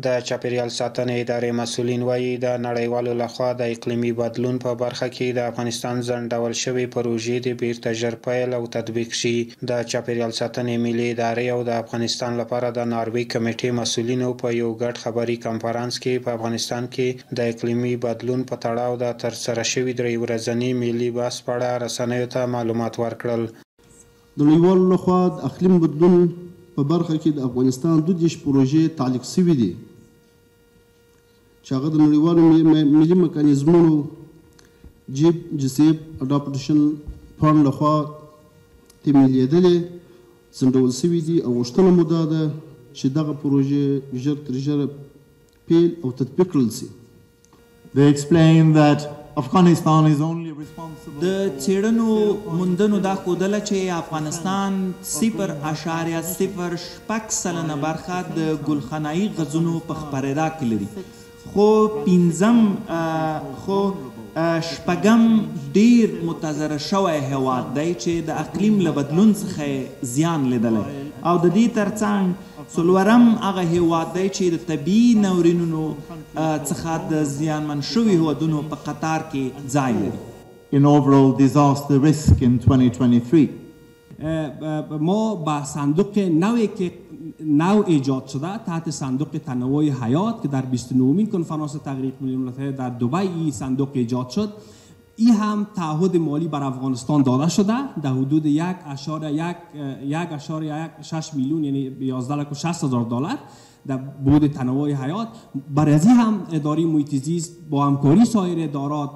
د چاپیریال ساتنې ادارې مسؤلین وایي د نړیوالو لخوا د اقلیمي بدلون په برخه کې د افغانستان ځنډول شوې پروژې د بیرته ژر پیل او تطبیق شي. د چاپیریال ساتنې ملي ادارې او د افغانستان لپاره د ناروې کمیټې مسؤلینو په یو ګډ خبري کانفرنس کې په افغانستان کې د اقلیمي بدلون په تړاو د ترسره شوي 3 ورځني ملي بحث په اړه رسنیو ته معلومات ورکړل. د نړیوالو لخوا د اقلیم بدلون په برخه کې د افغانستان 22 پروژې تعلیق شوي دي چې هغه د نړیوالو ملي میکانیزمونو جیسیب اډاپټیشن فنډ لخوا تمویلېدلې ځنډول شوي دي او غوښتنه مو دا ده چې دغه پروژې ژر تر ژره پیل او تطبیق کړل شي. They explain that Afghanistan is only responsible. د څېړنو موندنو دا ښودله چې افغانستان 0.06% برخه د ګلخانه‌ایي غازونو په خپرېدا کې لري، خو شپږم ډیر متضرر شوی هیواد دی چې د اقلیم له بدلون څخه زیان لیدلی، او د دې ترڅنګ څلورم هغه هیواد دی چې د طبیعي ناورینونو څخه د زیانمن شوي هیوادونو په قطار کې ځای لري. In overall disaster risk in 2023. ما با صندوق نوعی که نو ایجاد شده تحت صندوق تنوع حیات که در 29مین کنفرانس تحقیق ملی ملت‌های در دبی این صندوق ایجاد شد، این هم تعهد مالی بر افغانستان داده شده در حدود 1.6 میلیون یعنی 11,60,000 دلار در بود تنوع حیات. برای از این هم اداره محیط زیست با همکاری سایر ادارات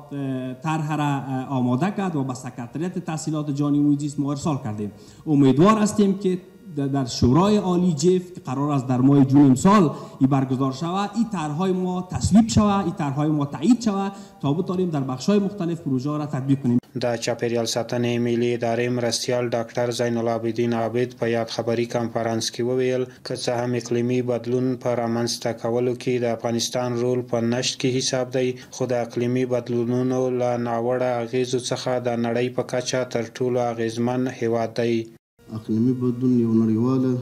طرح را آماده کرد و به سکرتریت تحصیلات جانی محیط زیست ما ارسال کردیم. امیدوار هستیم که در شورای عالی جف که قرار است در ماه جون امسال ای برگزار شود، این طرح‌های ما تصویب شود، این طرح‌های ما تایید شود تا بتوانیم در بخش‌های مختلف پروژه را تطبیق کنیم. د چاپیریال ساتنې ملي ادارې مرستیال ډاکټر زین العابدین عابد په یاد خبري کانفرنس کې وویل که څه هم اقلیمي بدلون په رامنځته کولو کې د افغانستان رول په نشت کې حساب دی، خو د اقلیمي بدلونونو له ناوړه اغیزو څخه د نړۍ په کچه تر ټولو اغیزمن هیواد دی. اقلیمي بدلون یو نړیواله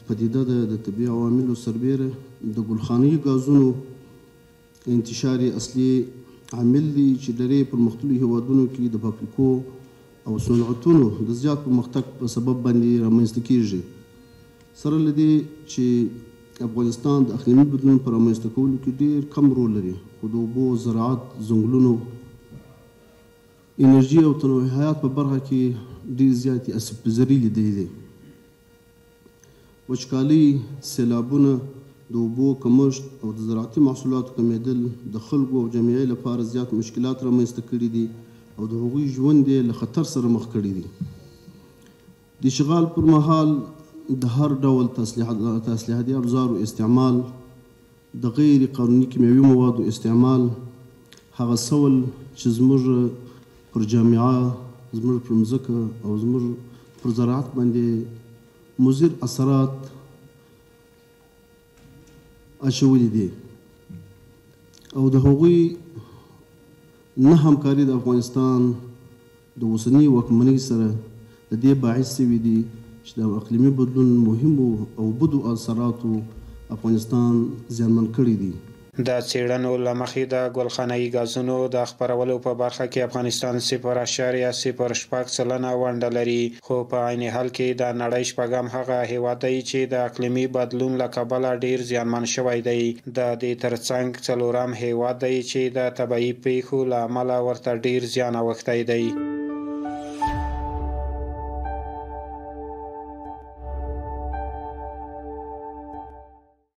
پدیده ده د طبیعي عواملو سربیره د ګلخانه‌ایي غازونو انتشار اصلي عامل دی چې ډېری پرمختللو هیوادونو کې د فابریکو او صنعتونو د زیات پرمختګ په سبب باندې رامنځته کیږي. سره له دې چې افغانستان د اقلیمي بدلون په رامنځته کولو کې ډېر کم رول لري، خو د اوبو، زراعت، ځنګلونو، انرژي او تنوع حیات په برخه کې ډېر زیاتې اسپزري لیدلې دي. وچکالي، سیلابونه، د اوبو کمښت او د زراعتي محصولاتو کمیدل د خلکو او جامعې لپاره زیات مشکلات رامنځته کړي دي او د هغوی ژوند یې له خطر سره مخ کړي دي. د اشغال پر مهال د هر ډول تسلیحاتي ابزارو استعمال، د غیر قانوني کیمیاوي موادو استعمال، هغه سول چې زموږ پر جامعه، زموږ پر مځکه او زموږ پر زراعت باندې مضر اثرات اچولي دي او د هغوی نه همکاري د افغانستان د اوسني واکمنۍ سره د دې باعث شوي دي چې د اقلیمي بدلون مهمو او بدو اثراتو افغانستان زیانمن کړي دي. د څېړنو له مخې د ګلخانه‌ایي غازونو د خپرولو په برخه کې افغانستان 0.06% ونډه لري، خو په عین حال کې د نړۍ شپږم هغه هیواد دی چې د اقلیمي بدلون له کبله ډیر زیانمن شوی دی. د دې ترڅنګ څلورم هیواد دی چې د طبیعي پیښو له امله ورته ډیر زیان اوښتی دی.